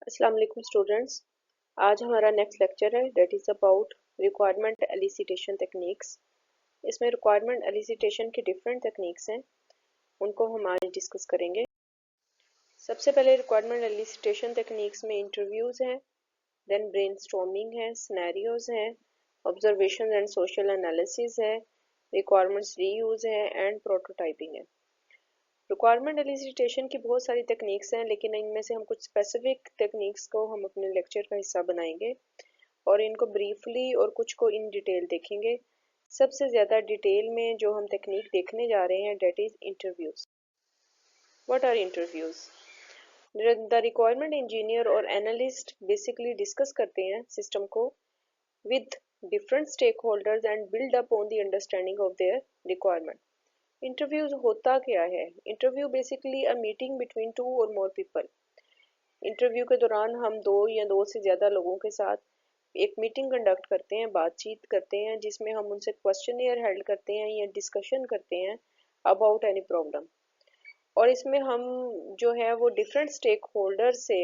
अस्सलाम वालेकुम स्टूडेंट्स। आज हमारा नेक्स्ट लेक्चर है that is about requirement elicitation techniques. इसमें रिक्वायरमेंट एलिसिटेशन की डिफरेंट टेक्निक्स हैं, उनको हम आज डिस्कस करेंगे। सबसे पहले रिक्वायरमेंट एलिसिटेशन टेक्निक्स में इंटरव्यूज़ हैं, देन ब्रेनस्टॉर्मिंग है, सिनेरियोज़ हैं, ऑब्जर्वेशन एंड सोशल एनालिसिस है, रिक्वायरमेंट्स रीयूज़ है एंड प्रोटोटाइपिंग है। रिक्वायरमेंट एलिसिटेशन की बहुत सारी टेक्निक्स हैं, लेकिन इनमें से हम कुछ स्पेसिफिक टेक्निक्स को हम अपने लेक्चर का हिस्सा बनाएंगे और इनको ब्रीफली और कुछ को इन डिटेल देखेंगे। सबसे ज़्यादा डिटेल में जो हम टेक्निक देखने जा रहे हैं that is interviews. What are interviews? The requirement engineer और एनालिस्ट बेसिकली डिस्कस करते हैं सिस्टम को with different stake holders and build up on the understanding of their requirement. Interviews होता क्या है? Interview basically a meeting between two और more people. Interview के दौरान हम दो या दो से ज़्यादा लोगों के साथ एक मीटिंग कंडक्ट करते हैं, बातचीत करते हैं, जिसमें हम उनसे क्वेश्चनियर हेल्ड करते हैं या डिस्कशन करते हैं अबाउट एनी प्रॉब्लम। और इसमें हम जो है वो डिफरेंट स्टेक होल्डर से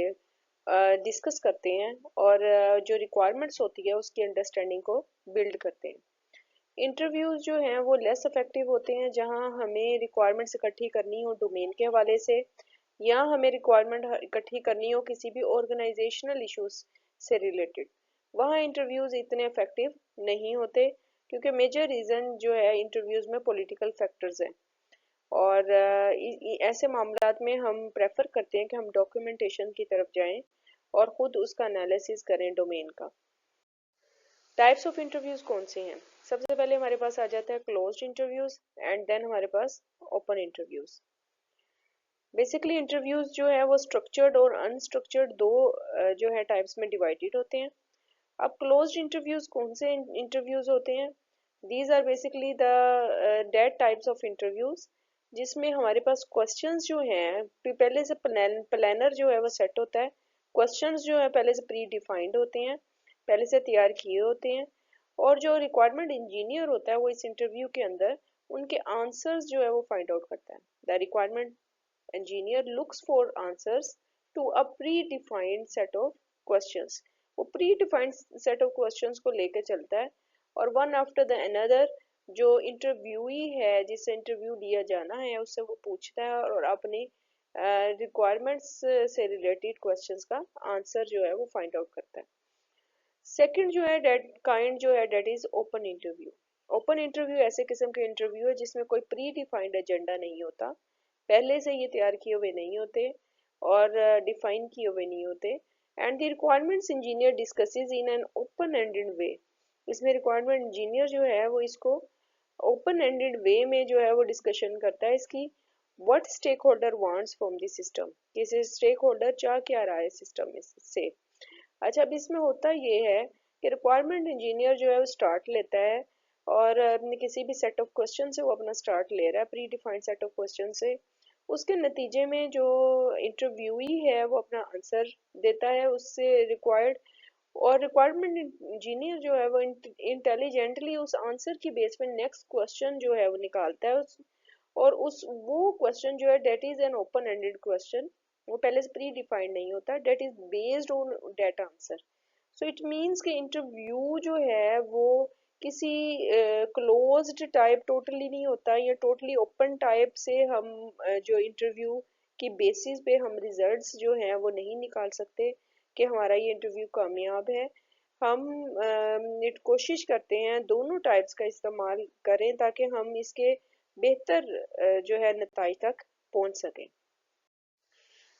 डिस्कस करते हैं और जो रिक्वायरमेंट्स होती है उसकी अंडरस्टैंडिंग को बिल्ड करते हैं। इंटरव्यूज जो हैं वो लेस इफेक्टिव होते हैं जहां हमें रिक्वायरमेंट्स इकट्ठी करनी हो डोमेन के हवाले से, या हमें रिक्वायरमेंट इकट्ठी करनी हो किसी भी ऑर्गेनाइजेशनल इश्यूज से रिलेटेड। वहाँ इंटरव्यूज इतने इफेक्टिव नहीं होते क्योंकि मेजर रीज़न जो है इंटरव्यूज में पॉलिटिकल फैक्टर्स हैं। और ऐसे मामलात में हम प्रेफर करते हैं कि हम डॉक्यूमेंटेशन की तरफ जाएं और ख़ुद उसका एनालिसिस करें डोमेन का। टाइप्स ऑफ इंटरव्यूज कौन से हैं? सबसे पहले हमारे पास आ जाता है क्लोज्ड इंटरव्यूज एंड देन हमारे पास ओपन इंटरव्यूज। बेसिकली इंटरव्यूज जो है वो स्ट्रक्चर्ड और अनस्ट्रक्चर्ड दो जो है टाइप्स में डिवाइडेड होते हैं। अब क्लोज्ड इंटरव्यूज कौन से इंटरव्यूज होते हैं? These are basically the that types of interviews, जिसमें हमारे पास क्वेश्चंस जो हैं पहले से प्लानर जो है वो सेट होता है। क्वेश्चंस जो है पहले से प्री डिफाइंड होते हैं, पहले से तैयार किए होते हैं, और जो रिक्वायरमेंट इंजीनियर होता है वो इस इंटरव्यू के अंदर उनके आंसर्स जो है वो फाइंड आउट करता है। The requirement engineer looks for answers to a predefined set of questions। वो predefined set of questions को लेके चलता है और one after the another जो इंटरव्यूई है जिससे इंटरव्यू लिया जाना है उससे वो पूछता है और अपनी रिक्वायरमेंट्स से रिलेटेड क्वेश्चंस का आंसर जो है वो फाइंड आउट करता है। सेकंड जो है that is open interview. Open interview ऐसे किस्म के इंटरव्यू है जिसमें कोई प्री डिफाइंड एजेंडा नहीं होता, पहले से ये तैयार किए हुए नहीं होते और डिफाइन किए हुए नहीं होते। And the requirements engineer discusses in an open ended way. इसमें रिक्वायरमेंट इंजीनियर जो है वो इसको ओपन एंडेड वे में जो है वो डिस्कशन करता है इसकी what stake holder wants from the system, किसी स्टेक होल्डर चाह क्या रहा है सिस्टम में से। अच्छा, अब इसमें होता ये है कि रिक्वायरमेंट इंजीनियर जो है वो स्टार्ट लेता है और अपने किसी भी सेट ऑफ क्वेश्चन से वो अपना स्टार्ट ले रहा है, pre defined set of question से। उसके नतीजे में जो इंटरव्यूई है वो अपना आंसर देता है उससे रिक्वायर्ड, और रिक्वायरमेंट इंजीनियर जो है वो इंटेलिजेंटली उस आंसर की बेस पे नेक्स्ट क्वेश्चन जो है वो निकालता है और उस वो क्वेश्चन जो है that is an open ended question, वो पहले से प्री डिफाइंड नहीं होता, that is based on that answer. So it means कि इंटरव्यू जो है वो किसी क्लोज्ड टाइप टोटली नहीं होता या टोटली ओपन टाइप से हम जो इंटरव्यू की बेसिस पे हम रिजल्ट्स जो हैं वो नहीं निकाल सकते कि हमारा ये इंटरव्यू कामयाब है। हम कोशिश करते हैं दोनों टाइप्स का इस्तेमाल करें ताकि हम इसके बेहतर जो है नताइज तक पहुंच सकें।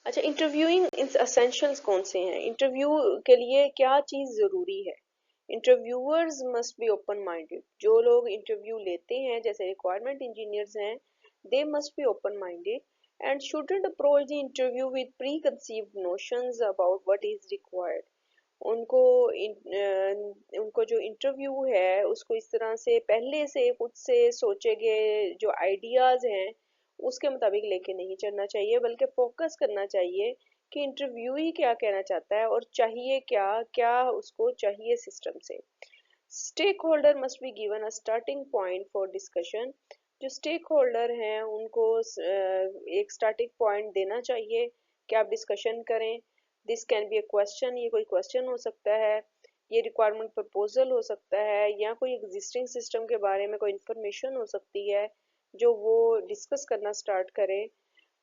अच्छा, इंटरव्यूइंग एसेंशियल्स कौन से हैं? इंटरव्यू के लिए क्या चीज़ ज़रूरी है? Interviewers must be open minded. जो लोग इंटरव्यू लेते हैं जैसे रिक्वायरमेंट इंजीनियर्स हैं, they must be open minded and shouldn't approach the interview with preconceived notions about what is required। उनको उनको जो इंटरव्यू है उसको इस तरह से पहले से खुद से सोचे गए जो आइडियाज़ हैं उसके मुताबिक लेके नहीं चलना चाहिए, बल्कि फोकस करना चाहिए कि इंटरव्यू ही क्या कहना चाहता है और चाहिए क्या क्या उसको चाहिए सिस्टम से। Stake holder must be given a starting point for discussion. जो स्टेक होल्डर हैं उनको एक स्टार्टिंग पॉइंट देना चाहिए कि आप डिस्कशन करें। This can be a question, ये कोई क्वेश्चन हो सकता है, ये रिक्वायरमेंट प्रपोजल हो सकता है, या कोई एग्जिस्टिंग सिस्टम के बारे में कोई इंफॉर्मेशन हो सकती है जो वो डिस्कस करना स्टार्ट करें,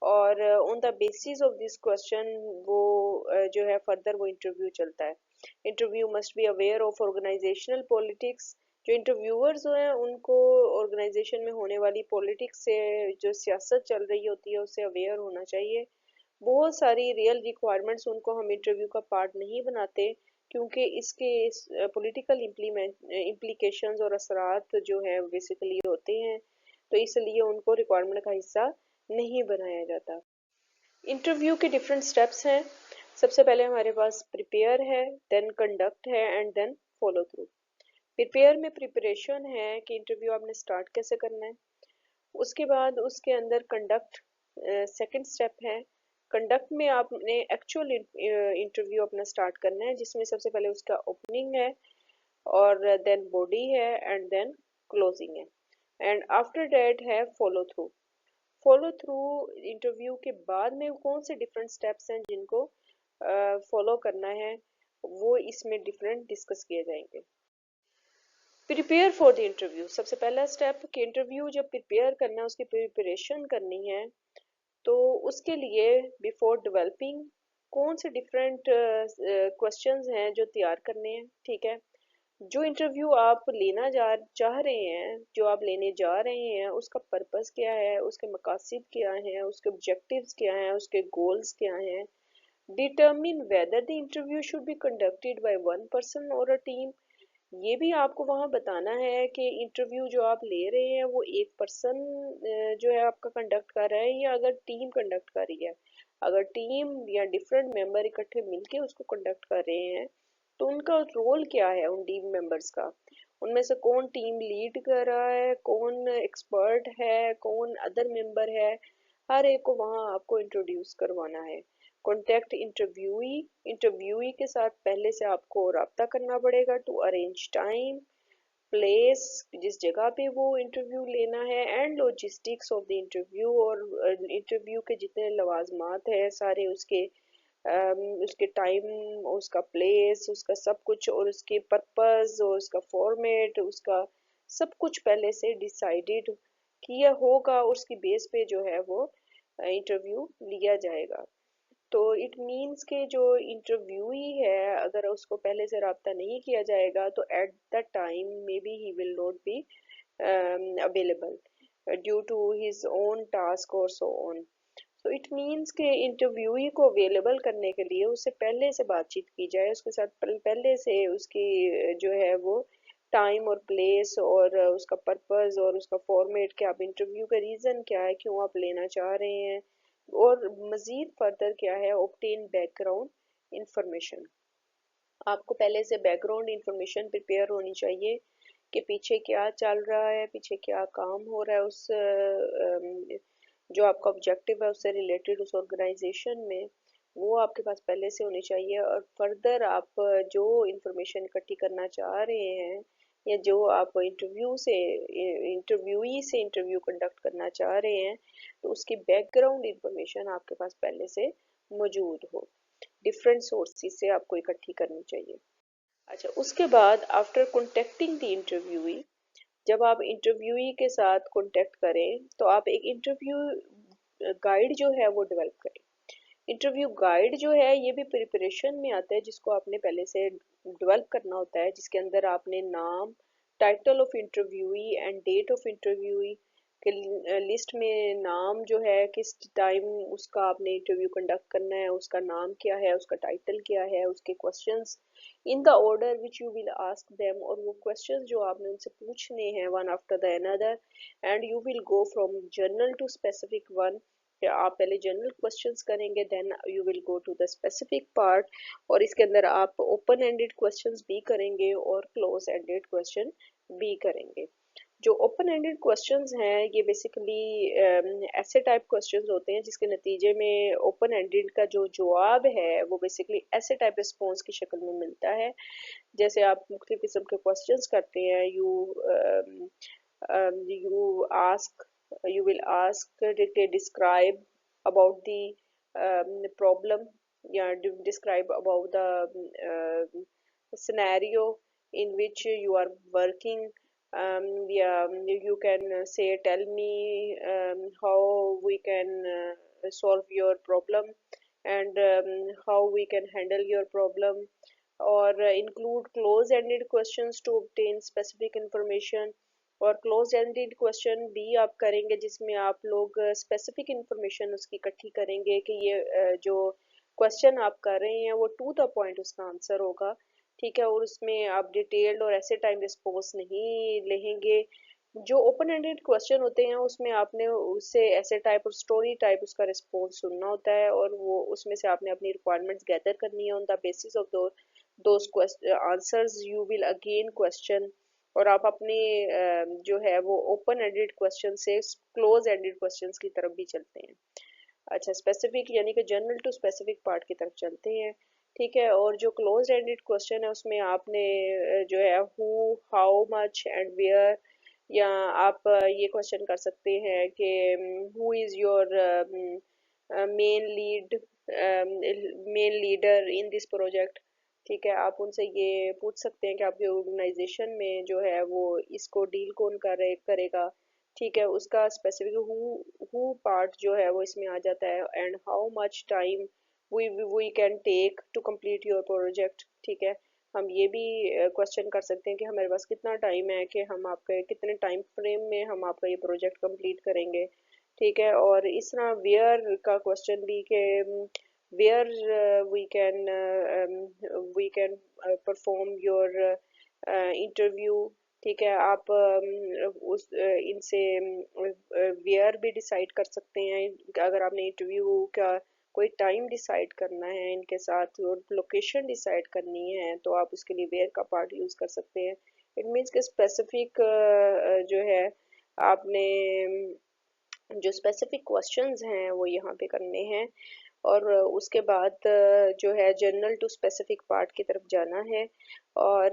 और on the basis of this question वो जो है फर्दर वो इंटरव्यू चलता है। Interview must be aware of organisational politics, जो इंटरव्यूअर्स हैं उनको ऑर्गेनाइजेशन में होने वाली पॉलिटिक्स से, जो सियासत चल रही होती है उससे अवेयर होना चाहिए। बहुत सारी रियल रिक्वायरमेंट्स उनको हम इंटरव्यू का पार्ट नहीं बनाते, क्योंकि इसके पॉलिटिकल इम्प्लीकेशंस और असरात जो है बेसिकली होते हैं, तो इसलिए उनको रिक्वायरमेंट का हिस्सा नहीं बनाया जाता। इंटरव्यू के डिफरेंट स्टेप्स हैं। सबसे पहले हमारे पास प्रिपेयर है, देन कंडक्ट है, and then follow through. Prepare में प्रिपरेशन है कि इंटरव्यू आपने स्टार्ट कैसे करना है। उसके बाद उसके अंदर कंडक्ट सेकंड स्टेप है। कंडक्ट में आपने एक्चुअल इंटरव्यू अपना स्टार्ट करना है, जिसमें सबसे पहले उसका ओपनिंग है, और देन बॉडी है, एंड देन क्लोजिंग है, एंड आफ्टर दैट है follow through. Follow through interview के बाद में कौन से डिफरेंट स्टेप्स हैं जिनको फॉलो करना है, वो इसमें डिफरेंट डिस्कस किए जाएंगे। प्रिपेयर फॉर द इंटरव्यू, सबसे पहला स्टेप कि इंटरव्यू जब प्रिपेयर करना है, उसकी प्रिपरेशन करनी है, तो उसके लिए बिफोर डेवलपिंग कौन से डिफरेंट क्वेश्चंस हैं जो तैयार करने हैं। ठीक है, जो इंटरव्यू आप लेना चाह रहे हैं, जो आप लेने जा रहे हैं, उसका पर्पस क्या है, उसके मकासद क्या हैं, उसके ऑब्जेक्टिव्स क्या हैं, उसके गोल्स क्या हैं। Determine whether the interview should be conducted by one person और अ टीम, ये भी आपको वहाँ बताना है कि इंटरव्यू जो आप ले रहे हैं वो एक पर्सन जो है आपका कंडक्ट कर रहा है, या अगर टीम कंडक्ट कर रही है। अगर टीम या डिफरेंट मेंबर इकट्ठे मिलके उसको कंडक्ट कर रहे हैं, तो उनका रोल क्या है उन टीम मेंबर्स का, उनमें से कौन टीम लीड कर रहा है, कौन एक्सपर्ट है, कौन अदर मेंबर है, हर एक को वहाँ आपको इंट्रोड्यूस करवाना है। कॉन्टैक्ट इंटरव्यूई, इंटरव्यूई के साथ पहले से आपको रब्ता करना पड़ेगा टू अरेंज टाइम, प्लेस, जिस जगह पे वो इंटरव्यू लेना है, and logistics of the interview, और इंटरव्यू के जितने लवाजमात है सारे उसके, उसके टाइम, उसका प्लेस, उसका सब कुछ, और उसके पर्पस, और उसका फॉर्मेट, उसका सब कुछ पहले से डिसाइडेड किया होगा, उसकी बेस पे जो है वो इंटरव्यू लिया जाएगा। तो इट मीन्स के जो इंटरव्यूई है, अगर उसको पहले से रब्ता नहीं किया जाएगा, तो at the time may be he will not be available due to his own task और सो ऑन। तो इट मीन्स के इंटरव्यूई को अवेलेबल करने के लिए उससे पहले से बातचीत की जाए, उसके साथ पहले से उसकी जो है वो टाइम और प्लेस और उसका पर्पस और उसका फॉर्मेट, क्या आप इंटरव्यू का रीज़न क्या है, क्यों आप लेना चाह रहे हैं, और मज़ीद फर्दर क्या है, ऑब्टेन बैकग्राउंड इंफॉर्मेशन। आपको पहले से बैकग्राउंड इंफॉर्मेशन प्रिपेयर होनी चाहिए कि पीछे क्या चल रहा है, पीछे क्या काम हो रहा है, उस जो आपका ऑब्जेक्टिव है उससे रिलेटेड उस ऑर्गेनाइजेशन में, वो आपके पास पहले से होनी चाहिए। और फर्दर आप जो इंफॉर्मेशन इकट्ठी करना चाह रहे हैं, या जो आप इंटरव्यूई से इंटरव्यू कंडक्ट करना चाह रहे हैं, तो उसकी बैकग्राउंड इंफॉर्मेशन आपके पास पहले से मौजूद हो, डिफरेंट सोर्सेज से आपको इकट्ठी करनी चाहिए। अच्छा, उसके बाद आफ्टर कॉन्टेक्टिंग द इंटरव्यूई, जब आप इंटरव्यूई के साथ कॉन्टेक्ट करें, तो आप एक इंटरव्यू गाइड जो है वो डेवलप करें। इंटरव्यू गाइड जो है ये भी प्रिपरेशन में आता है, जिसको आपने पहले से डेवलप करना होता है, जिसके अंदर आपने नाम, title of interviewee and date of interviewee के लिस्ट में नाम जो है, किस टाइम उसका आपने इंटरव्यू कंडक्ट करना है, उसका नाम क्या है, उसका टाइटल क्या है, उसके questions in the order which you will ask them, और वो क्वेश्चंस जो आपने उनसे पूछने हैं one after the another, and you will go from general to specific one. आप पहले जनरल क्वेश्चंस करेंगे, then you will go to the specific part, और इसके अंदर आप ओपन एंडेड क्वेश्चंस भी करेंगे और क्लोज एंडेड क्वेश्चन भी करेंगे। जो ओपन एंडेड क्वेश्चंस हैं ये बेसिकली ऐसे टाइप क्वेश्चंस होते हैं जिसके नतीजे में ओपन एंडेड का जो जवाब है वो बेसिकली ऐसे टाइप रिस्पॉन्स की शक्ल में मिलता है। जैसे आप मुख्तलिफ किस्म के क्वेश्चंस करते हैं, you ask you will ask to describe about the problem yeah, describe about the scenario in which you are working. Yeah, you can say, tell me how we can solve your problem, and how we can handle your problem, or include close-ended questions to obtain specific information. और close ended question भी आप करेंगे जिसमें आप लोग specific information उसकी इकट्ठी करेंगे कि ये जो क्वेश्चन आप कर रहे हैं वो टू द पॉइंट उसका आंसर होगा, ठीक है, और उसमें आप डिटेल्ड और ऐसे टाइम रिस्पॉन्स नहीं लेंगे। जो ओपन एंडेड क्वेश्चन होते हैं उसमें आपने उससे ऐसे टाइप और स्टोरी टाइप उसका रिस्पॉन्स सुनना होता है, और वो उसमें से आपने अपनी रिक्वायरमेंट्स गैदर करनी है। On the basis of those answers you will again question, और आप अपने जो है वो ओपन एंडेड क्वेश्चन से क्लोज एंडेड क्वेश्चंस की तरफ भी चलते हैं। अच्छा, स्पेसिफिक यानी कि जनरल टू स्पेसिफिक पार्ट की तरफ चलते हैं, ठीक है। और जो क्लोज एंडेड क्वेश्चन है उसमें आपने जो है who, how much and where, या आप ये क्वेश्चन कर सकते हैं कि who is your main lead, main leader in this project, ठीक है। आप उनसे ये पूछ सकते हैं कि आपके ऑर्गेनाइजेशन में जो है वो इसको डील कौन करेगा, ठीक है। उसका स्पेसिफिक हु पार्ट जो है वो इसमें आ जाता है, and how much time we can take to complete your project, ठीक है। हम ये भी क्वेश्चन कर सकते हैं कि हमारे पास कितना टाइम है, कि हम आपके कितने टाइम फ्रेम में हम आपका ये प्रोजेक्ट कंप्लीट करेंगे, ठीक है। और इस तरह वेयर का क्वेश्चन भी कि where we can perform your interview, ठीक है। आप उस इनसे वेयर भी डिसाइड कर सकते हैं, अगर आपने इंटरव्यू का कोई टाइम डिसाइड करना है इनके साथ और लोकेशन डिसाइड करनी है तो आप उसके लिए वेयर का पार्ट यूज़ कर सकते हैं। इट मीन्स कि स्पेसिफिक जो है आपने जो स्पेसिफिक क्वेश्चंस हैं वो यहाँ पे करने हैं, और उसके बाद जो है जनरल टू स्पेसिफिक पार्ट की तरफ जाना है। और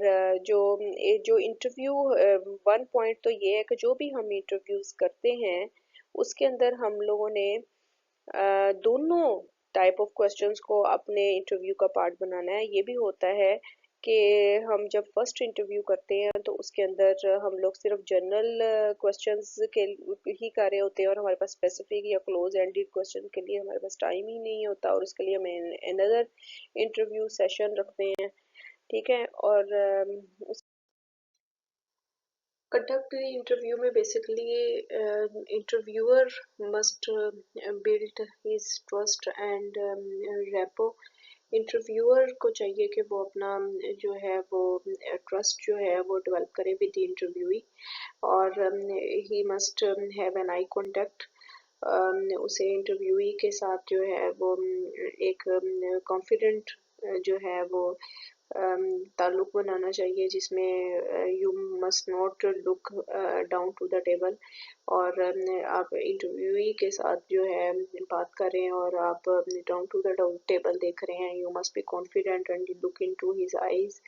जो इंटरव्यू वन पॉइंट तो ये है कि जो भी हम इंटरव्यूज करते हैं उसके अंदर हम लोगों ने दोनों टाइप ऑफ क्वेश्चंस को अपने इंटरव्यू का पार्ट बनाना है। ये भी होता है कि हम जब फर्स्ट इंटरव्यू करते हैं तो उसके अंदर हम लोग सिर्फ जनरल क्वेश्चंस के ही कर रहे होते हैं, और हमारे पास स्पेसिफिक या क्लोज एंडेड क्वेश्चन के लिए हमारे पास टाइम ही नहीं होता, और उसके लिए हम अनदर इंटरव्यू सेशन रखते हैं, ठीक है। और conduct the interview में basically interviewer must build his trust and rapport। Interviewer को चाहिए कि वो अपना जो है वो ट्रस्ट जो है वो डेवलप करे विद द इंटरव्यूई, और he must have an eye contact. उसे इंटरव्यूई के साथ जो है वो एक कॉन्फिडेंट जो है वो ताल्लुक बनाना चाहिए, जिसमें you must not look down to the table, और आप इंटरव्यूई के साथ जो है बात करें और आप डाउन टू द टेबल देख रहे हैं, you must be confident and look in to his eyes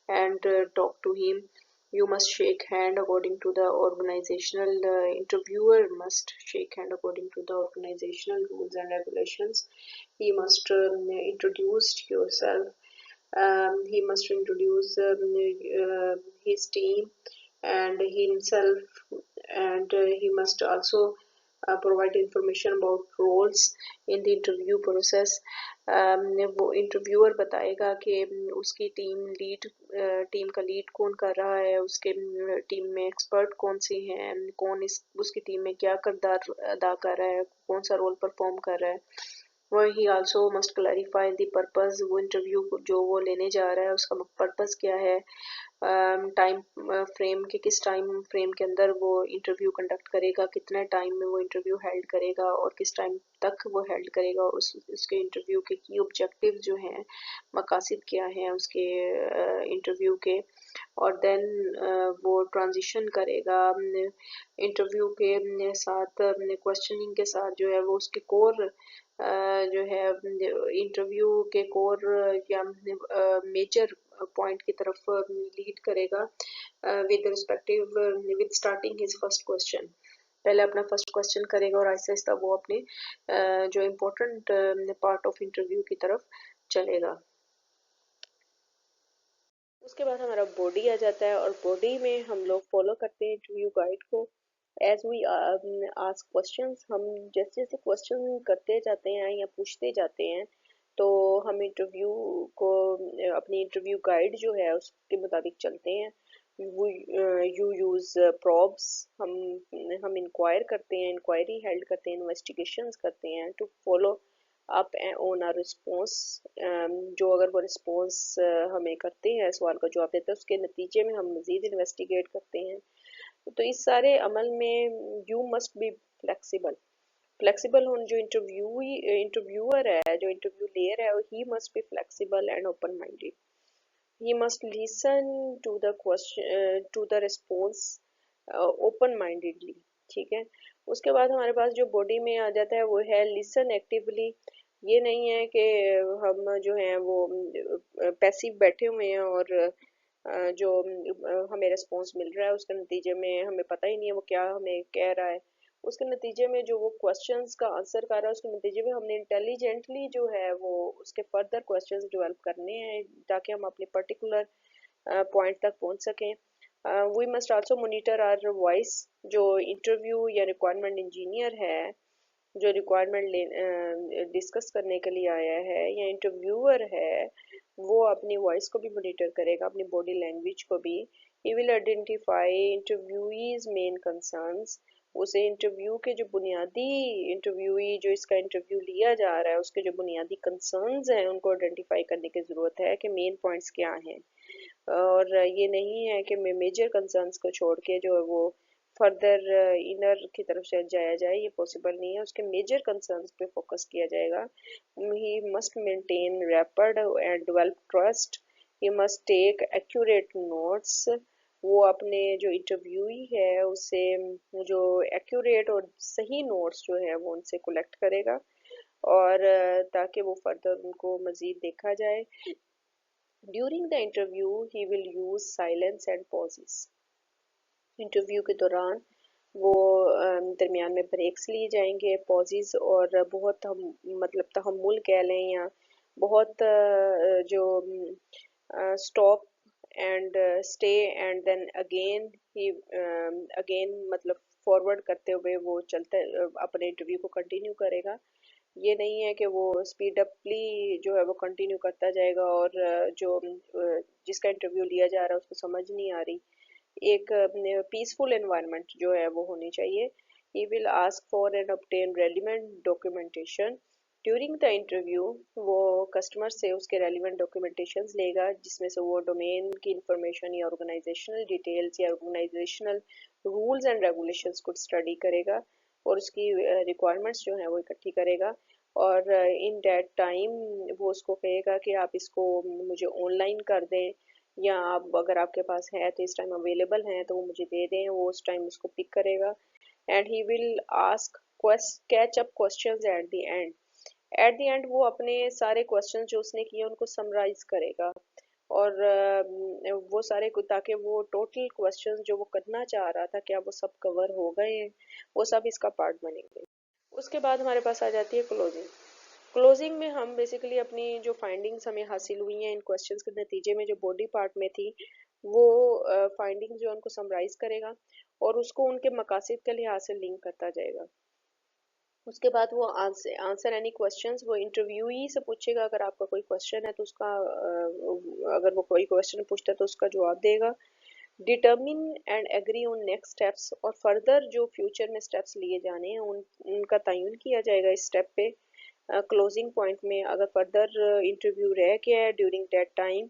and talk to him. You must shake hand according to the organizational interviewer must shake hand according to the organizational rules and regulations. He must introduce yourself, he must introduce his team and himself, and he must also provide information about roles in the interview process। वो interviewer बताएगा कि उसकी team का lead कौन कर रहा है, उसके टीम में एक्सपर्ट कौन से हैं, कौन उसकी टीम में क्या किरदार अदा कर रहा है, कौन सा रोल परफॉर्म कर रहा है। वह ही also must clarify the purpose, वो इंटरव्यू जो वो लेने जा रहा है उसका पर्पस क्या है, टाइम फ्रेम के किस टाइम फ्रेम के अंदर वो इंटरव्यू कंडक्ट करेगा, कितने टाइम में वो इंटरव्यू हेल्ड करेगा और किस टाइम तक वो हेल्ड करेगा, उसके इंटरव्यू के की ऑब्जेक्टिव जो हैं, मकासद क्या हैं उसके इंटरव्यू के। और देन वो ट्रांजिशन करेगा इंटरव्यू के साथ, क्वेश्चनिंग के साथ जो है वो उसके कोर जो है इंटरव्यू के कोर या मेजर पॉइंट की तरफ लीड करेगा with respective with starting his first question. पहले अपना फर्स्ट क्वेश्चन करेगा और आहिस्ता आहिस्ता वो अपने जो इम्पोर्टेंट पार्ट ऑफ इंटरव्यू की तरफ चलेगा। उसके बाद हमारा बॉडी आ जाता है और बॉडी में हम लोग फॉलो करते हैं इंटरव्यू गाइड को। एज वी आस्क क्वेश्चंस, हम जैसे जैसे क्वेश्चन करते जाते हैं या पूछते जाते हैं तो हम इंटरव्यू को अपनी इंटरव्यू गाइड जो है उसके मुताबिक चलते हैं। यू यूज़ प्रॉब्स, हम इंक्वायर करते हैं, इंक्वायरी हेल्ड करते हैं, इन्वेस्टिगेशंस करते हैं to follow up on our response. जो अगर वो रिस्पॉन्स हमें करते हैं, सवाल का जवाब देते हैं, उसके नतीजे में हम मज़ीद इन्वेस्टिगेट करते हैं। तो इस सारे अमल में you must be flexible. Flexible होना, जो इंटरव्यूअर है, जो इंटरव्यू ले रहा है, he must be flexible and open minded. He must listen to the question to the response open mindedly. ठीक है। उसके बाद हमारे पास जो बॉडी में आ जाता है वो है लिसन एक्टिवली। ये नहीं है कि हम जो हैं वो पैसिव बैठे हुए हैं और जो हमें रिस्पॉन्स मिल रहा है उसके नतीजे में हमें पता ही नहीं है वो क्या हमें कह रहा है। उसके नतीजे में जो वो क्वेश्चंस का आंसर कर रहा है उसके नतीजे में हमने इंटेलिजेंटली जो है वो उसके फर्दर क्वेश्चंस डेवलप करने हैं ताकि हम अपने पर्टिकुलर पॉइंट तक पहुंच सकें। We must also monitor our voice. जो इंटरव्यू या रिक्वायरमेंट इंजीनियर है, जो रिक्वायरमेंट डिस्कस करने के लिए आया है या इंटरव्यूअर है, वो अपनी वॉइस को भी मॉनिटर करेगा, अपनी बॉडी लैंग्वेज को भी। He will identify interviewees main concerns. उसे इंटरव्यू के जो बुनियादी, इंटरव्यूई जो इसका इंटरव्यू लिया जा रहा है उसके जो बुनियादी कंसर्न्स हैं उनको आइडेंटिफाई करने की ज़रूरत है कि मेन पॉइंट्स क्या हैं। और ये नहीं है कि मेजर कंसर्न्स को छोड़ के जो है वो फर्दर इनर की तरफ से जाया जाए, ये पॉसिबल नहीं है। उसके मेजर कंसर्न्स पे फोकस किया जाएगा। He must maintain rapid and develop trust. He must take accurate notes. वो अपने जो इंटरव्यूई है उससे जो एक्यूरेट और सही नोट्स जो है वो उनसे कलेक्ट करेगा और ताकि वो फर्दर उनको मज़ीद देखा जाए। During the interview, he will use silence and pauses. Interview के दौरान वो दरमियान में ब्रेक्स लिए जाएंगे, पॉजेज, और बहुत हम मतलब तहम्मुल कह लें या बहुत जो stop and stay and then again he again मतलब फॉरवर्ड करते हुए वो चलते अपने इंटरव्यू को कंटिन्यू करेगा। ये नहीं है कि वो स्पीड अपली जो है वो कंटिन्यू करता जाएगा और जो जिसका इंटरव्यू लिया जा रहा है उसको समझ नहीं आ रही। एक पीसफुल एनवायरनमेंट जो है वो होनी चाहिए। He will ask for and obtain relevant documentation during the interview. वो कस्टमर से उसके रेलिवेंट डॉक्यूमेंटेशन लेगा जिसमें से वो डोमेन की इंफॉर्मेशन या ऑर्गेनाइजेशनल डिटेल्स या ऑर्गेनाइजेशनल रूल्स एंड रेगुलेशंस को स्टडी करेगा और उसकी रिक्वायरमेंट्स जो हैं वो इकट्ठी करेगा। और इन डेट टाइम वो उसको कहेगा कि आप इसको मुझे ऑनलाइन कर दें या आप अगर आपके पास है तो इस टाइम अवेलेबल हैं तो वो मुझे दे दें, वो उस टाइम उसको पिक करेगा। And he will ask catch up questions at the end. At the end वो अपने सारे क्वेश्चंस जो उसने किए उनको समराइज करेगा और वो सारे ताकि वो टोटल क्वेश्चंस जो वो करना चाह रहा था क्या वो सब कवर हो गए हैं, वो सब इसका पार्ट बनेंगे। उसके बाद हमारे पास आ जाती है क्लोजिंग। क्लोजिंग में हम बेसिकली अपनी जो फाइंडिंग्स हमें हासिल हुई हैं इन क्वेश्चंस के नतीजे में जो बॉडी पार्ट में थी वो फाइंडिंग्स जो उनको समराइज करेगा और उसको उनके मकासद के लिहाज से लिंक करता जाएगा। उसके बाद वो आंसर एनी क्वेश्चंस वो इंटरव्यूई से पूछेगा। अगर आपका कोई क्वेश्चन है तो उसका अगर वो कोई क्वेश्चन पूछता है तो उसका जवाब देगा। Determine and agree on next steps, और फर्दर जो फ्यूचर में स्टेप्स लिए जाने हैं उनका तयन किया जाएगा इस स्टेप पे। क्लोजिंग पॉइंट में अगर फर्दर इंटरव्यू रह गया है ड्यूरिंग दैट टाइम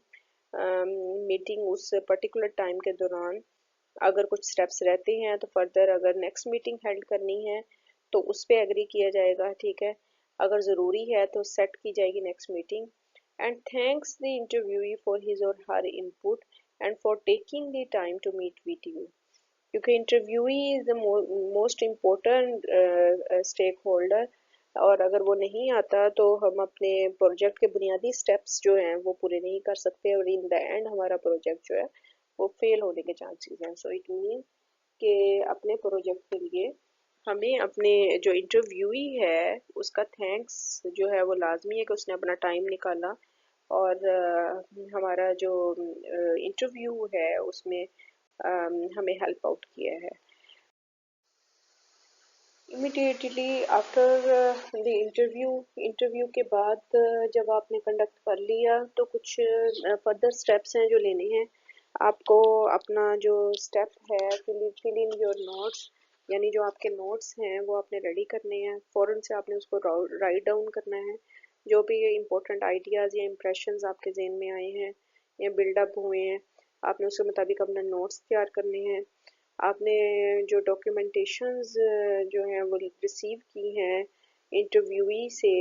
मीटिंग, उस पर्टिकुलर टाइम के दौरान अगर कुछ स्टेप्स रहते हैं तो फर्दर अगर नेक्स्ट मीटिंग हेल्ड करनी है तो उस पर एग्री किया जाएगा। ठीक है। अगर ज़रूरी है तो सेट की जाएगी next meeting. And thanks the interviewee for his or her input and for taking the time to meet with you. क्योंकि interviewee is the most important stakeholder, और अगर वो नहीं आता तो हम अपने प्रोजेक्ट के बुनियादी स्टेप्स जो हैं वो पूरे नहीं कर सकते और इन द एंड हमारा प्रोजेक्ट जो है वो फेल होने के चांसेस हैं। सो इट मीन कि अपने प्रोजेक्ट के लिए हमें अपने जो इंटरव्यूई है उसका थैंक्स जो है वो लाजमी है कि उसने अपना टाइम निकाला और हमारा जो इंटरव्यू है उसमें हमें हेल्प आउट किया है। इमिडिएटली आफ्टर द इंटरव्यू के बाद जब आपने कंडक्ट कर लिया तो कुछ फर्दर स्टेप्स हैं जो लेने हैं आपको। अपना जो स्टेप है फिल इन योर नोट्स, यानी जो आपके नोट्स हैं वो आपने रेडी करने हैं। फ़ौरन से आपने उसको राइट डाउन करना है। जो भी ये इम्पोर्टेंट आइडियाज़ या इम्प्रेशंस आपके जहन में आए हैं या बिल्डअप हुए हैं, आपने उसके मुताबिक अपने नोट्स तैयार करने हैं। आपने जो डॉक्यूमेंटेशंस जो हैं वो रिसीव की हैं इंटरव्यूई से,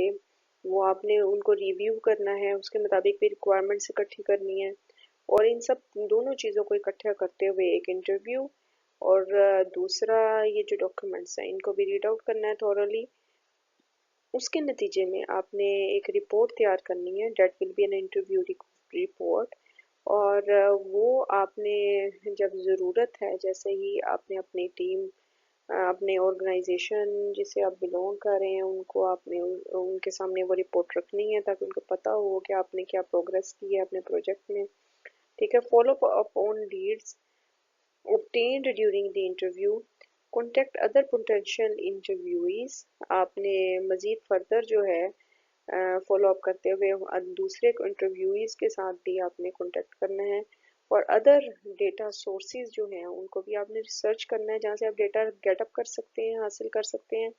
वो आपने उनको रिव्यू करना है, उसके मुताबिक भी रिक्वायरमेंट्स इकट्ठी करनी है। और इन सब दोनों चीज़ों को इकट्ठा करते हुए एक इंटरव्यू और दूसरा ये जो डॉक्यूमेंट्स हैं इनको भी रीड आउट करना है थॉरली। उसके नतीजे में आपने एक रिपोर्ट तैयार करनी है, that will be an interview report. और वो आपने जब ज़रूरत है, जैसे ही आपने अपनी टीम अपने ऑर्गेनाइजेशन जिसे आप बिलोंग कर रहे हैं उनको आपने उनके सामने वो रिपोर्ट रखनी है ताकि उनको पता हो कि आपने क्या प्रोग्रेस की है अपने प्रोजेक्ट में। ठीक है। Follow up on leads obtained during the interview, contact other potential interviewees। आपने मज़ीद फर्दर जो है फॉलो अप करते हुए दूसरे इंटरव्यूज़ के साथ भी आपने कांटेक्ट करना है। और अदर डेटा सोर्सेज जो हैं उनको भी आपने रिसर्च करना है जहाँ से आप डेटा गेटअप कर सकते हैं, हासिल कर सकते हैं।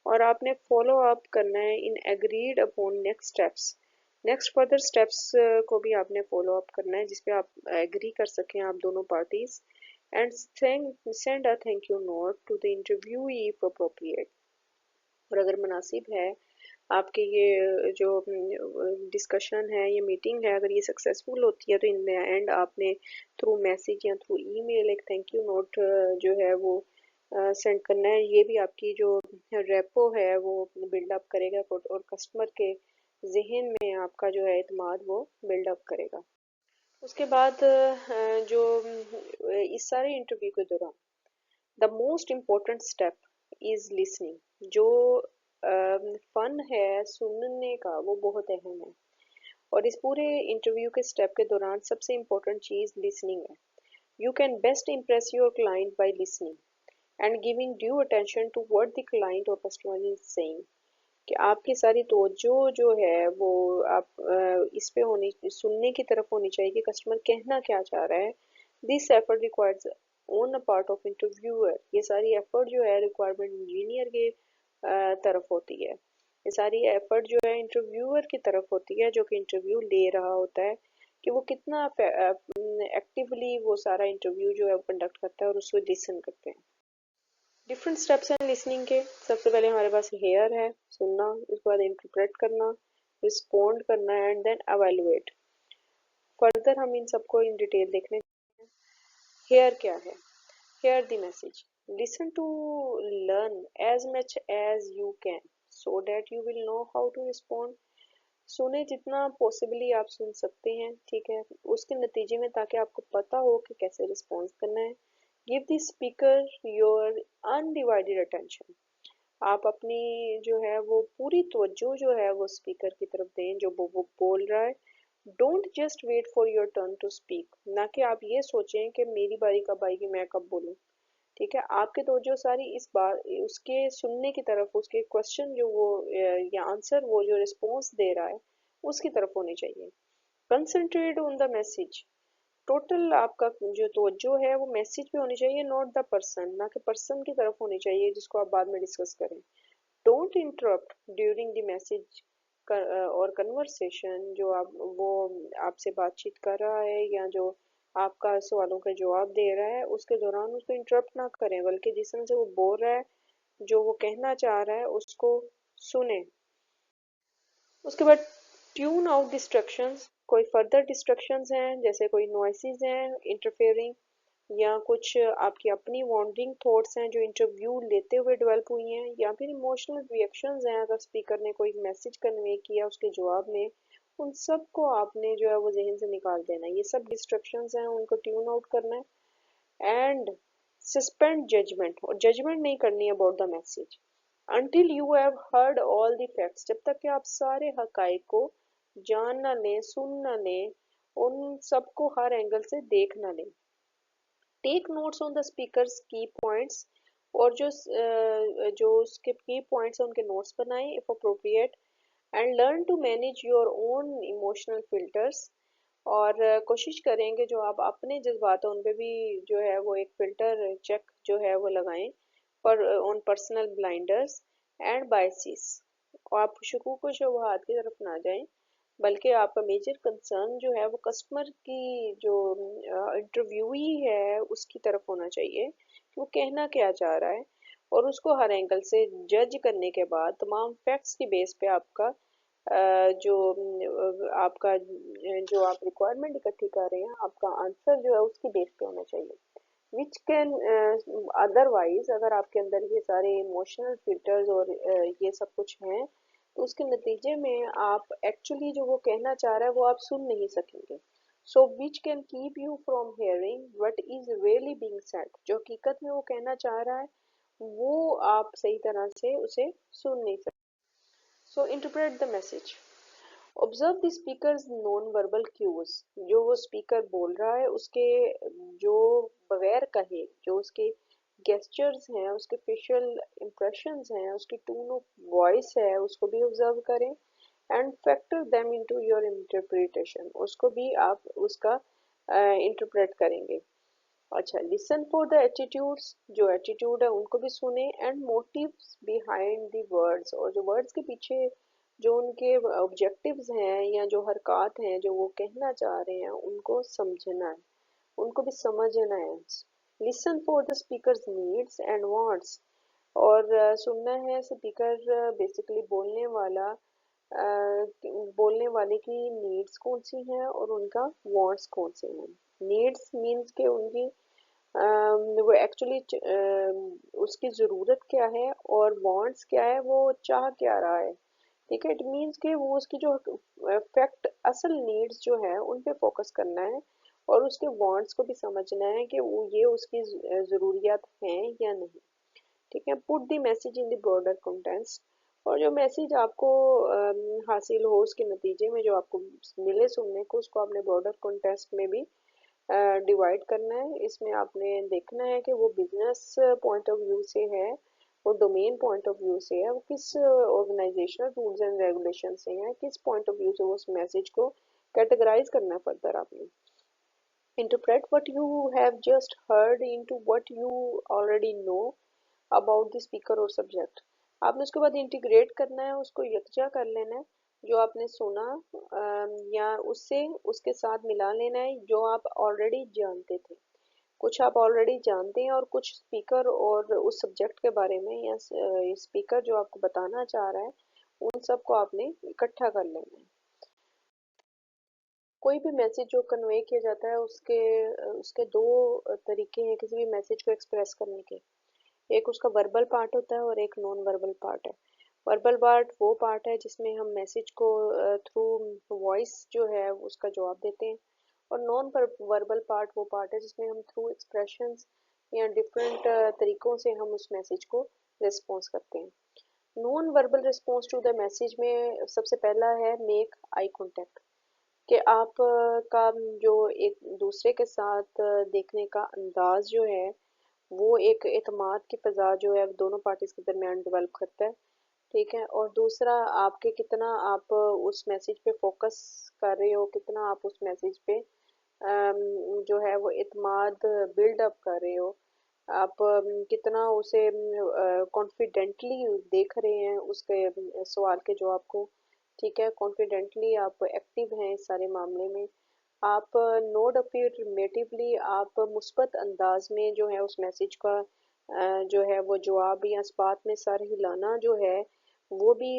और आपने फॉलो अप करना है in agreed upon next steps. Next further steps को भी आपने फॉलो अप करना है जिस पे आप एग्री कर सकें आप दोनों parties. And send a thank you note to the interviewee if appropriate. और अगर मुनासिब है आपके ये जो डिस्कशन है, ये मीटिंग है, अगर ये सक्सेसफुल होती है तो इन द एंड आपने थ्रू मैसेज या थ्रू ईमेल एक थैंक यू नोट जो है वो सेंड करना है। ये भी आपकी जो रेपो है वो बिल्डअप करेगा और कस्टमर के जहन में आपका जो है एतमाद वो बिल्डअप करेगा। उसके बाद जो इस सारे इंटरव्यू के दौरान the most important step is listening. जो फन है सुनने का वो बहुत अहम है। और इस पूरे इंटरव्यू के स्टेप के दौरान सबसे इम्पोर्टेंट चीज़ लिसनिंग है। You can best impress your client by listening and giving due attention to what the client और कस्टमर इज सेइंग। कि आपकी सारी तवज्जो जो है वो आप इस पे होनी, सुनने की तरफ होनी चाहिए कि कस्टमर कहना क्या चाह रहा है। This effort requires on a part of interviewer. ये सारी एफर्ट जो है रिक्वायरमेंट इंजीनियर के तरफ होती है। ये सारी एफर्ट जो है इंटरव्यूअर की तरफ होती है जो कि इंटरव्यू ले रहा होता है, कि वो कितना एक्टिवली वो सारा इंटरव्यू जो है वो कंडक्ट करता है और उसको लिसन करते हैं। डिफरेंट स्टेप्स हैं लिसनिंग के। सबसे पहले हमारे पास हेयर है, सुनना, उसके बाद इंटरप्रेट करना, रिस्पोंड करना एंड देन एवेलुएट। फर्दर हम इन सबको इन डिटेल देखने। हेयर क्या है? Hear the message, listen to learn as much as you can so that you will know how to respond. सुने जितना पॉसिबली आप सुन सकते हैं, ठीक है, उसके नतीजे में ताकि आपको पता हो कि कैसे रिस्पॉन्स करना है। Give the speaker your undivided attention. आप अपनी जो है वो पूरी तवज्जो जो है वो स्पीकर की तरफ दें जो वो बोल रहा है। Don't just wait for your turn to speak, ना कि आप ये सोचें कि मेरी बारी कब आएगी, मैं कब बोलूँ। ठीक है, आपकी तवज्जो सारी इस बार उसके सुनने की तरफ, उसके क्वेश्चन जो वो या आंसर वो जो रिस्पॉन्स दे रहा है उसकी तरफ होनी चाहिए। Concentrate on the message. Total आपका जो तवज्जो है वो मैसेज पे होनी चाहिए, नॉट द पर्सन, ना कि पर्सन की तरफ होनी चाहिए जिसको आप बाद में डिस्कस करें। Don't interrupt during the message और कन्वर्सेशन। जो आप वो आपसे बातचीत कर रहा है या जो आपका सवालों का जवाब दे रहा है उसके दौरान उसको इंटरप्ट ना करें, बल्कि जिस तरह से वो बोल रहा है, जो वो कहना चाह रहा है उसको सुने। उसके बाद ट्यून आउट डिस्ट्रक्शंस। कोई फर्दर डिस्ट्रक्शंस हैं जैसे कोई नॉइसेस हैं इंटरफेयरिंग, या कुछ आपकी अपनी वॉन्डरिंग थॉट्स हैं जो इंटरव्यू लेते हुए डेवलप हुई हैं, या फिर इमोशनल रिएक्शंस हैं अगर स्पीकर ने कोई मैसेज कन्वे किया उसके जवाब में, उन सब को आपने जो है वो जहन से निकाल देना है। ये सब डिस्ट्रक्शंस हैं, उनको ट्यून आउट करना है। एंड सस्पेंड जजमेंट, और जजमेंट नहीं करनी about the message until you have heard all the facts, जब तक कि आप सारे हकाइक को जान ना लें, सुन ना लें, उन सबको हर एंगल से देख ना लें। Take notes on the speakers key points, और जो उसके की पॉइंट्स हैं उनके नोट्स बनाएं if appropriate, and learn to manage your own emotional filters, और कोशिश करेंगे जो आप अपने जज्बात हैं उन पे भी जो है वो एक फ़िल्टर चेक जो है वो लगाएं पर on personal blinders and biases, और आप शकूक व शुबहात की तरफ ना जाएं, बल्कि आपका मेजर कंसर्न जो है वो कस्टमर की जो इंटरव्यूई है उसकी तरफ होना चाहिए कि वो कहना क्या चाह रहा है, और उसको हर एंगल से जज करने के बाद तमाम फैक्ट्स की बेस पे आपका आपका जो आप रिक्वायरमेंट इकट्ठी कर रहे हैं आपका आंसर जो है उसकी बेस पे होना चाहिए। विच कैन अदरवाइज अगर आपके अंदर ये सारे इमोशनल फिल्टर्स और ये सब कुछ हैं तो उसके नतीजे में आप एक्चुअली जो वो कहना चाह रहा है वो आप सुन नहीं सकेंगे। So which can keep you from hearing what is really being said, जो हकीकत में वो कहना चाह रहा है वो आप सही तरह से उसे सुन नहीं सकते। So interpret the message, observe the speaker's non verbal cues, जो वो स्पीकर बोल रहा है उसके जो बगैर कहे जो उसके गेस्चर्स हैं, उसके फेशियल इंप्रेशंस हैं, उसकी टोन ऑफ वॉइस है उसको भी ऑब्जर्व करें, and factor them into your interpretation, उसको भी आप उसका इंटरप्रेट करेंगे। अच्छा, लिसन फॉर द एटीट्यूड्स, जो एटीट्यूड है उनको भी सुने, and motives behind the words, और जो वर्ड्स के पीछे जो उनके ऑब्जेक्टिव्स हैं या जो हरकत हैं जो वो कहना चाह रहे हैं उनको समझना है, उनको भी समझना है। Listen for the speakers needs and wants, और सुनना है स्पीकर बेसिकली बोलने वाले की नीड्स कौन सी हैं और उनका वांट्स कौन से हैं। नीड्स मीन्स के उनकी वो एक्चुअली उसकी ज़रूरत क्या है, और वांट्स क्या है वो चाह क्या रहा है। ठीक है, इट मीन्स कि वो उसकी जो फैक्ट असल नीड्स जो है उन पे फोकस करना है, और उसके वांट्स को भी समझना है कि वो ये उसकी ज़रूरियात हैं या नहीं। ठीक है, put the message in the broader contents, और जो मैसेज आपको हासिल हो उसके नतीजे में जो आपको मिले सुनने को उसको आपने ब्रॉडर कॉन्टेक्स्ट में भी डिवाइड करना है। इसमें आपने देखना है कि वो बिजनेस पॉइंट ऑफ व्यू से है, वो डोमेन पॉइंट ऑफ व्यू से है, वो किस ऑर्गेनाइजेशनल रूल्स एंड रेगुलेशन से है, किस पॉइंट ऑफ व्यू से वो उस मैसेज को कैटेगराइज करना है फर्दर आपने। Interpret what you have just heard into what you already know about the speaker और सब्जेक्ट, आपने उसके बाद इंटीग्रेट करना है, उसको यकजा कर लेना है, जो आपने सुना या उससे उसके साथ मिला लेना है जो आप ऑलरेडी जानते थे। कुछ आप ऑलरेडी जानते हैं और कुछ स्पीकर और उस सब्जेक्ट के बारे में या स्पीकर जो आपको बताना चाह रहा है उन सबको आपने इकट्ठा कर लेना है। कोई भी मैसेज जो कन्वे किया जाता है उसके दो तरीके हैं किसी भी मैसेज को एक्सप्रेस करने के। एक उसका वर्बल पार्ट होता है और एक नॉन वर्बल पार्ट है। वर्बल पार्ट वो पार्ट है जिसमें हम मैसेज को थ्रू वॉइस जो है उसका जवाब देते हैं, और नॉन वर्बल पार्ट वो पार्ट है जिसमें हम थ्रू एक्सप्रेशंस या डिफरेंट तरीकों से हम उस मैसेज को रिस्पॉन्स करते हैं। Non verbal response to the message में सबसे पहला है मेक आई कॉन्टेक्ट, कि आप का जो एक दूसरे के साथ देखने का अंदाज जो है वो एक एतमाद की फ़ज़ा जो है दोनों पार्टीज़ के दरमियान डेवलप करता है। ठीक है, और दूसरा आपके कितना आप उस मैसेज पे फोकस कर रहे हो, कितना आप उस मैसेज पे जो है वो एतमाद बिल्ड अप कर रहे हो, आप कितना उसे कॉन्फिडेंटली देख रहे हैं उसके सवाल के जवाब को। ठीक है, कॉन्फिडेंटली आप एक्टिव हैं इस सारे मामले में। आप नोट अफर्मेटिवली आप मुस्बत अंदाज में जो है उस मैसेज का जो है वो जवाब या इस बात में सर हिलाना जो है वो भी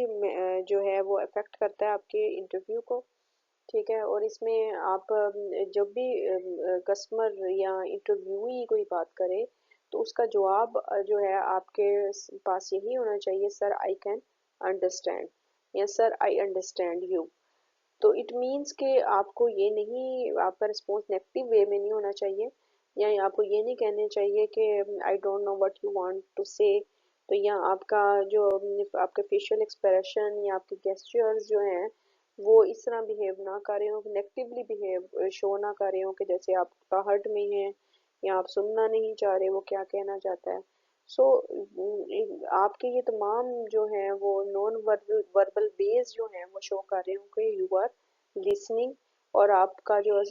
जो है वो अफेक्ट करता है आपके इंटरव्यू को। ठीक है, और इसमें आप जब भी कस्टमर या इंटरव्यूई कोई बात करे तो उसका जवाब जो है आपके पास यही होना चाहिए, सर आई कैन अंडरस्टैंड या सर आई अंडरस्टैंड यू। तो इट मीन्स कि आपको ये नहीं, आपका रिस्पॉन्स नेगेटिव वे में नहीं होना चाहिए, या आपको ये नहीं कहने चाहिए कि I don't know what you want to say. तो यहाँ आपका जो आपके फेशियल एक्सप्रेशन या आपके गेस्चर्स जो हैं वो इस तरह बिहेव ना कर रहे हो, नेगेटिवली बिहेव शो ना कर रहे हो कि जैसे आपका हर्ट में है या आप सुनना नहीं चाह रहे वो क्या कहना चाहता है। सो आपके ये तमाम जो हैं वो नॉन वर्बल वर्बल बेस जो हैं वो शो कर रहे हो कि यू आर लिसनिंग, और आपका जो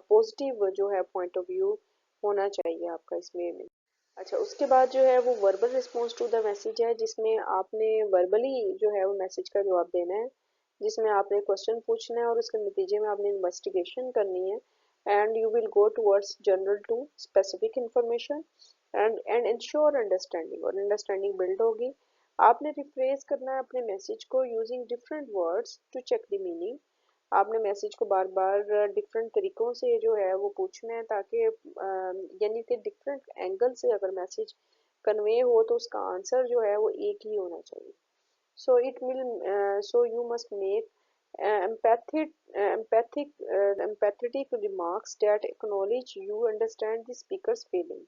पॉजिटिव जो है पॉइंट ऑफ व्यू होना चाहिए आपका इसमें में। अच्छा, उसके बाद जो है वो verbal response to the message है, जिसमें आपने वर्बली जो है वो मैसेज का जवाब देना है, जिसमें आपने क्वेश्चन पूछना है और उसके नतीजे में आपने इन्वेस्टिगेशन करनी है। And you will go towards general to specific information and ensure understanding, और अंडरस्टैंडिंग बिल्ड होगी। आपने रिफ्रेज करना है अपने मैसेज को using different words to check the meaning. आपने मैसेज को बार बार डिफरेंट तरीकों से जो है वो पूछना है, ताकि यानी कि डिफरेंट एंगल से अगर मैसेज कन्वे हो तो उसका आंसर जो है वो एक ही होना चाहिए। So it will so you must make empathetic remarks that acknowledge you understand the speaker's feeling।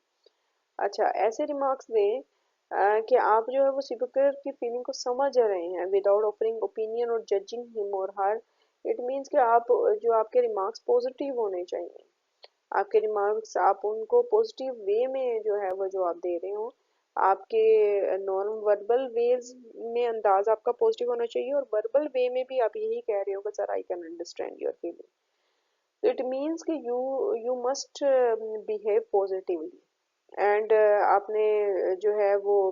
अच्छा, ऐसे रिमार्क्स दें कि आप जो है वो स्पीकर की फीलिंग को समझ रहे हैं विदाउट ऑफरिंग ओपिनियन और जजिंग हिम और हर। इट मीन्स कि आप जो आपके रिमार्क्स पॉजिटिव होने चाहिए। आपके रिमार्क्स आप उनको पॉजिटिव वे में जो है वो जवाब दे रहे हो। आपके नॉन वर्बल वेज में अंदाज आपका पॉजिटिव होना चाहिए, और वर्बल वे में भी आप यही कह रहे हो कि sir I can understand your feeling. तो इट मीन्स कि you must behave positively. And आपने जो है वो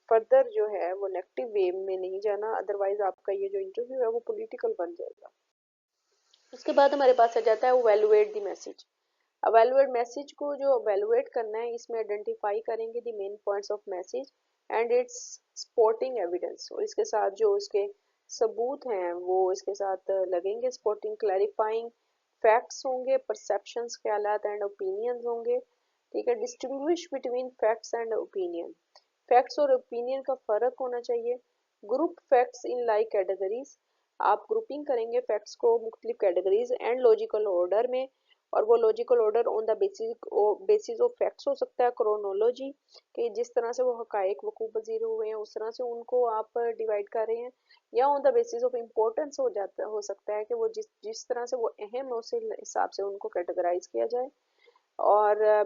फर्दर जो है वो नेगेटिव वे में नहीं जाना, अदरवाइज आपका ये जो इंटरव्यू है वो पॉलिटिकल बन जाएगा। उसके बाद हमारे पास आ जाता है evaluate the message. Evaluate message को जो इवैल्यूएट करना है, इसमें आइडेंटिफाई करेंगे the main points of message and it's supporting evidence, और इसके साथ जो उसके सबूत हैं वो इसके साथ लगेंगे। सपोर्टिंग क्लैरिफाइंग फैक्ट्स होंगे, परसेप्शंस, ख्यालात एंड ओपिनियंस होंगे। ठीक है, distinguish between facts and opinion. Facts और ओपिनियन का फर्क होना चाहिए। Group facts in like categories, आप ग्रुपिंग करेंगे फैक्ट्स को मुख्तलिफ कैटेगरीज एंड लॉजिकल ऑर्डर में, और वो logical order on the basis of facts हो सकता है क्रोनोलॉजी, कि जिस तरह से वो हकायक वकूब पजीर हुए हैं उस तरह से उनको आप डिवाइड कर रहे हैं, या on the basis of importance हो सकता है कि वो जिस जिस तरह से वो अहम है उस हिसाब से उनको कैटेगराइज किया जाए। और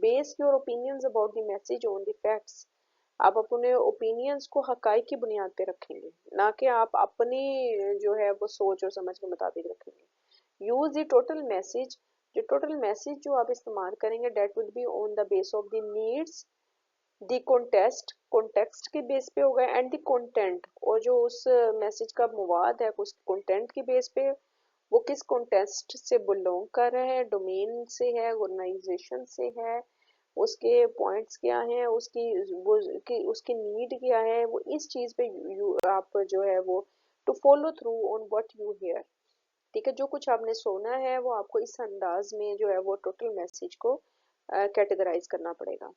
base your opinions about the message on the facts, आप अपने ओपिनियंस को हकाइक की बुनियाद पे रखेंगे, ना कि आप अपनी जो है वो सोच और समझ के मुताबिक रखेंगे। यूज द टोटल मैसेज, जो टोटल मैसेज जो आप इस्तेमाल करेंगे that would be on the base of the needs, the context के बेस पे होगा, एंड द कंटेंट, और जो उस मैसेज का मवाद है उस कंटेंट के बेस पे, वो किस कॉन्टेक्स्ट से बिलोंग कर रहा है, डोमेन से है, ऑर्गेनाइजेशन से है, उसके पॉइंट्स क्या हैं, उसकी नीड क्या है, वो इस चीज़ पे आप जो है वो to follow through on what you hear. ठीक है, जो कुछ आपने सुना है वो आपको इस अंदाज में जो है वो टोटल मैसेज को कैटेगराइज करना पड़ेगा।